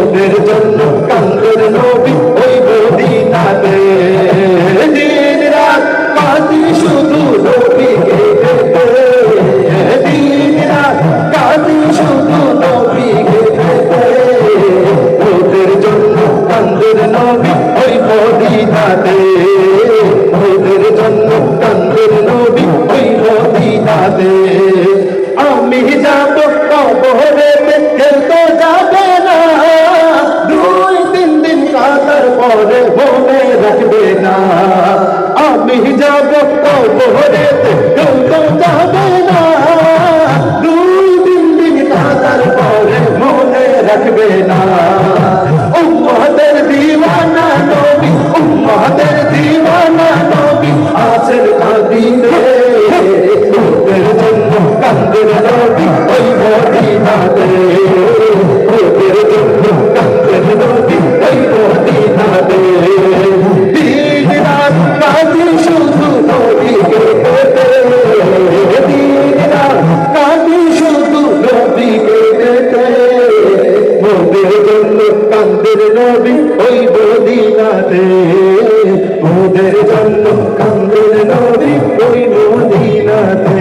মোদের জন্য কান্দের নবী ওই মদিনাতে দিন রাত কাঁদি শুধু নবীকে পেতে দিন রাত কাঁদি শুধু নবীকে পেতে মোদের জন্য কান্দের নবী ওই মদিনাতে মোদের জন্য কান্দের নবী ওই মদিনাতে আমি যাব কবরেতে কেউ তো যাবে না দুই তিন দিন কাটার পরে মনে রাখবে না আমি যাব কবরেতে কেউ তো যাবে না দুই তিন দিন কাটার পরে মনে রাখবে না উম্মতের দিওয়ানা নবী উম্মতের দিওয়ানা নবী আছেন মদিনে মোদের জন্য কান্দের নবী ওই মদিনাতে মোদের জন্য কান্দের নবী ওই মদিনাতে দিন রাত কাঁদি শুধু নবীকে পেতে দিন রাত কাঁদি শুধু নবীকে পেতে মোদের জন্য কান্দের নবী ওই মদিনাতে মোদের জন্য কান্দের নবী ওই মদিনাতে